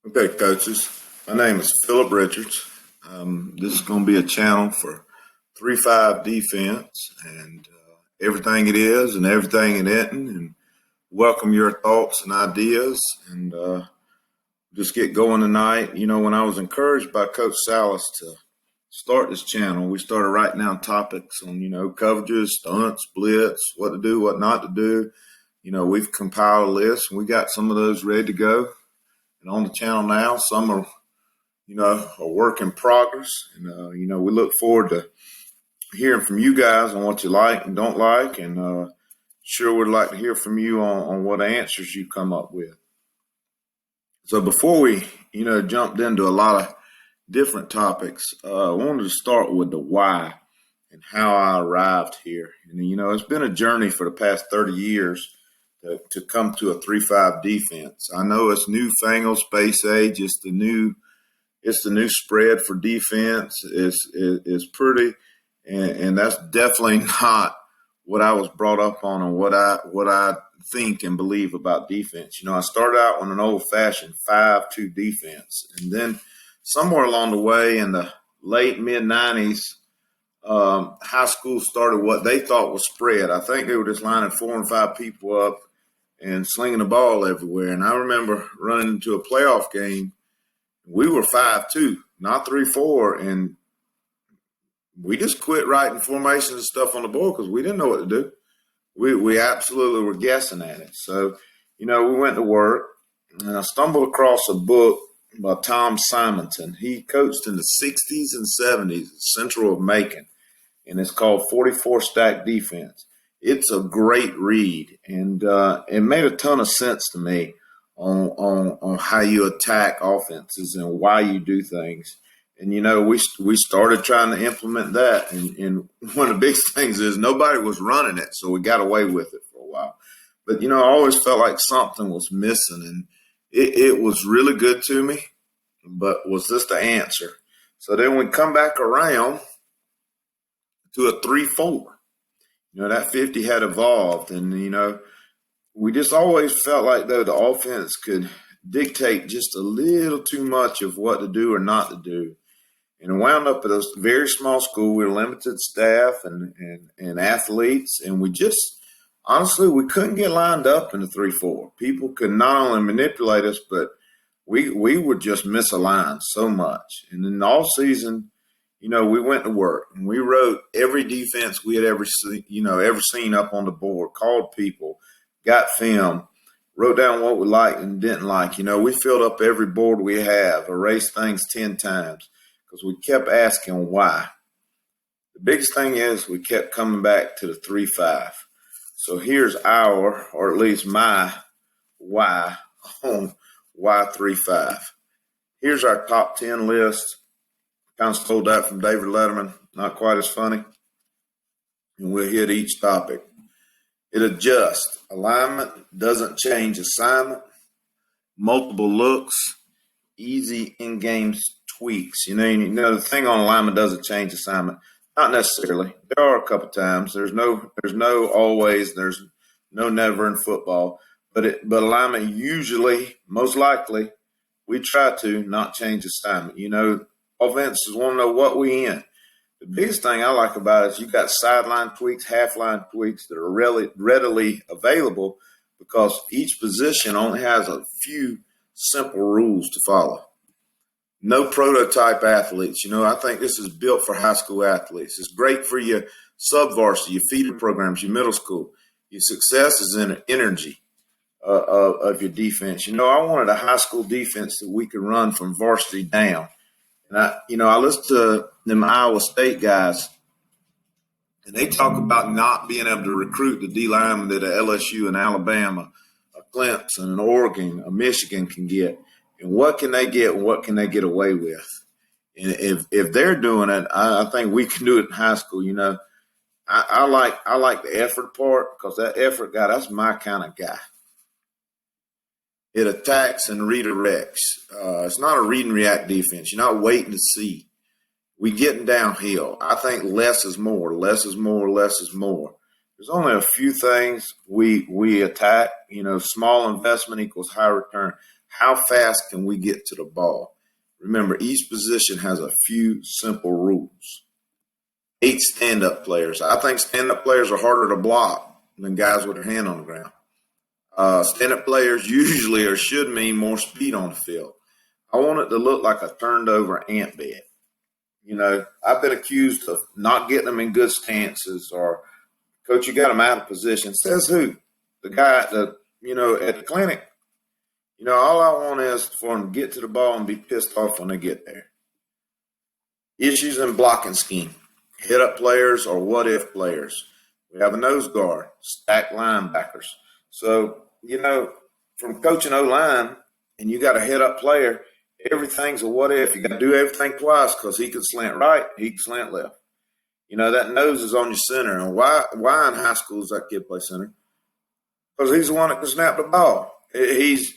Okay, coaches. My name is Philip Richards. This is going to be a channel for 3-5 defense and everything it is and everything it isn't. And welcome your thoughts and ideas and just get going tonight. You know, when I was encouraged by Coach Salas to start this channel, we started writing down topics on, coverages, stunts, blitz, what to do, what not to do. You know, we've compiled a list and we got some of those ready to go. And on the channel now, some are, a work in progress. And, we look forward to hearing from you guys on what you like and don't like. And sure would like to hear from you on what answers you come up with. So before we, jumped into a lot of different topics, I wanted to start with the why and how I arrived here. And, it's been a journey for the past 30 years to come to a 3-5 defense. I know it's newfangled space age. It's the new spread for defense. It's pretty, and that's definitely not what I was brought up on and what I think and believe about defense. I started out on an old-fashioned 5-2 defense, and then somewhere along the way in the late mid-'90s, high school started what they thought was spread. I think they were just lining 4 and 5 people up and slinging the ball everywhere. And I remember running into a playoff game. We were 5-2, not 3-4, and we just quit writing formations and stuff on the board because we didn't know what to do. We absolutely were guessing at it. So, we went to work, and I stumbled across a book by Tom Simonton. He coached in the 60s and 70s at Central of Macon, and it's called 44 Stack Defense. It's a great read, and it made a ton of sense to me on how you attack offenses and why you do things. And, we started trying to implement that. And one of the big things is nobody was running it, so we got away with it for a while. But, I always felt like something was missing, and it was really good to me, but was this the answer? So then we come back around to a 3-4. That 50 had evolved, and, we just always felt like, though, the offense could dictate just a little too much of what to do or not to do. And it wound up at a very small school. We were limited staff and athletes, and we just, honestly, we couldn't get lined up in the 3-4. People could not only manipulate us, but we would just misaligned so much. And in the off season, we went to work and we wrote every defense we had ever seen up on the board, called people, got film, wrote down what we liked and didn't like. We filled up every board we have, erased things 10 times because we kept asking why. The biggest thing is we kept coming back to the 3-5. So here's or at least my why on why 3-5. Here's our top 10 list. Kind of stole that from David Letterman. Not quite as funny. And we'll hit each topic. It adjusts. Alignment doesn't change assignment. Multiple looks. Easy in-game tweaks. The thing on alignment doesn't change assignment. Not necessarily. There are a couple times. There's no always. There's no never in football. But alignment usually, most likely, we try to not change assignment. Offenses want to know what we in. The biggest thing I like about it is you got sideline tweaks, half-line tweaks that are readily available because each position only has a few simple rules to follow. No prototype athletes. I think this is built for high school athletes. It's great for your sub-varsity, your feeder programs, your middle school. Your success is in the energy of your defense. I wanted a high school defense that we could run from varsity down. And I listen to them Iowa State guys, and they talk about not being able to recruit the D linemen that a LSU and Alabama, a Clemson, an Oregon, a Michigan can get. And what can they get and what can they get away with? And if they're doing it, I think we can do it in high school. I like the effort part because that effort guy, that's my kind of guy. It attacks and redirects. It's not a read and react defense. You're not waiting to see. We getting downhill. I think less is more. Less is more. Less is more. There's only a few things we attack. Small investment equals high return. how fast can we get to the ball? Remember, each position has a few simple rules. 8 stand-up players. I think stand-up players are harder to block than guys with their hand on the ground. Stand-up players usually or should mean more speed on the field. I want it to look like a turned-over ant bed. I've been accused of not getting them in good stances or, Coach, you got them out of position. Says who? The guy at the clinic. All I want is for them to get to the ball and be pissed off when they get there. Issues in blocking scheme. Hit-up players or what-if players. We have a nose guard, stacked linebackers. So, from coaching O-line and you got a hit-up player, everything's a what-if. You got to do everything twice because he can slant right, he can slant left. That nose is on your center. And why in high school does that kid play center? Because he's the one that can snap the ball. He's,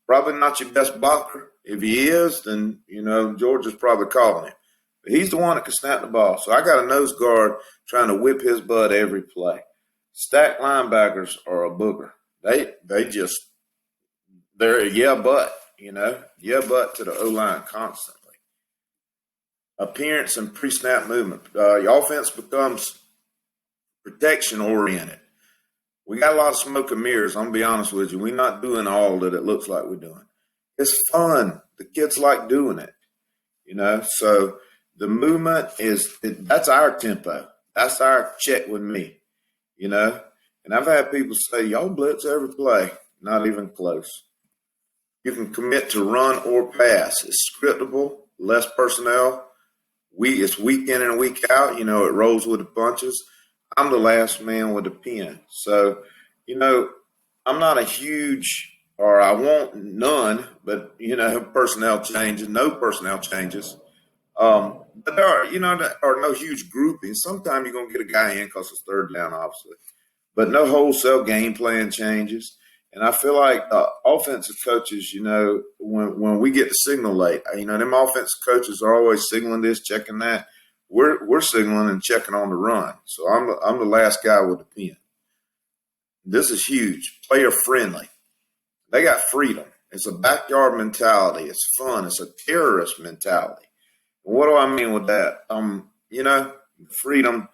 probably not your best blocker. If he is, then, Georgia's probably calling him. But he's the one that can snap the ball. So I got a nose guard trying to whip his butt every play. Stacked linebackers are a booger. They're a yeah, but to the O-line constantly. Appearance and pre-snap movement. Your offense becomes protection-oriented. We got a lot of smoke and mirrors, I'm going to be honest with you. We're not doing all that it looks like we're doing. It's fun. The kids like doing it, So the movement that's our tempo. That's our check with me, And I've had people say, y'all blitz every play. Not even close. You can commit to run or pass. It's scriptable, less personnel. It's week in and week out. It rolls with the punches. I'm the last man with a pen. So, I'm not a huge, or I want none, but, personnel changes, no personnel changes. But there are no huge groupings. Sometimes you're going to get a guy in because it's third down, obviously. But no wholesale game plan changes. And I feel like offensive coaches, when we get the signal late, them offensive coaches are always signaling this, checking that. We're signaling and checking on the run. So I'm the last guy with the pen. This is huge. Player friendly. They got freedom. It's a backyard mentality. It's fun. It's a terrorist mentality. And what do I mean with that? Freedom.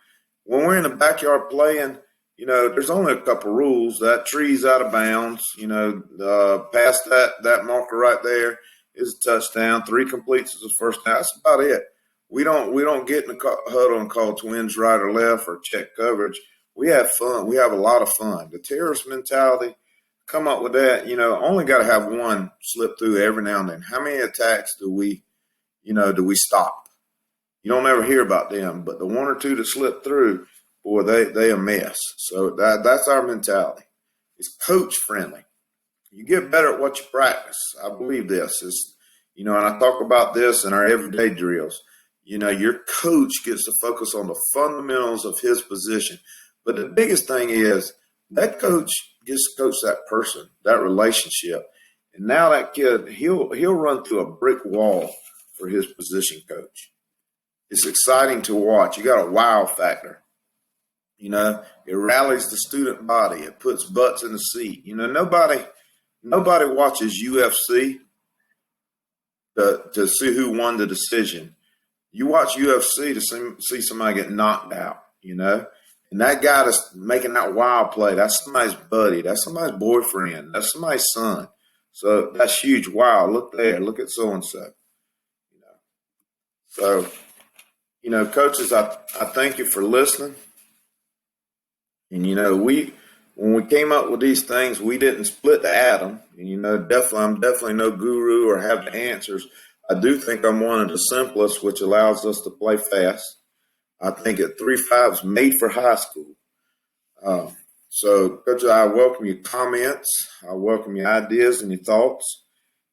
When we're in the backyard playing, there's only a couple rules. That tree's out of bounds. Past that marker right there is a touchdown. 3 completes is a first down. That's about it. We don't get in the huddle and call twins right or left or check coverage. We have fun. We have a lot of fun. The terrorist mentality, come up with that. Only got to have one slip through every now and then. How many attacks do we stop? You don't ever hear about them, but the 1 or 2 that slip through, boy, they a mess. So that's our mentality. It's coach friendly. You get better at what you practice. I believe this is, and I talk about this in our everyday drills. Your coach gets to focus on the fundamentals of his position. But the biggest thing is that coach gets to coach that person, that relationship. And now that kid, he'll run through a brick wall for his position coach. It's exciting to watch. You got a wow factor. It rallies the student body. It puts butts in the seat. Nobody watches UFC to see who won the decision. You watch UFC to see somebody get knocked out, And that guy that's making that wild play, that's somebody's buddy. That's somebody's boyfriend. That's somebody's son. So that's huge. Wow, look there. Look at so-and-so. So, coaches, I thank you for listening. And, when we came up with these things, we didn't split the atom. And, I'm definitely no guru or have the answers. I do think I'm one of the simplest, which allows us to play fast. I think at 3.5 is made for high school. So, Coach, I welcome your comments. I welcome your ideas and your thoughts.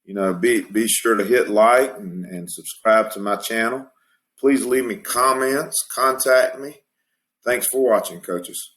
Be sure to hit like and subscribe to my channel. Please leave me comments. Contact me. Thanks for watching, coaches.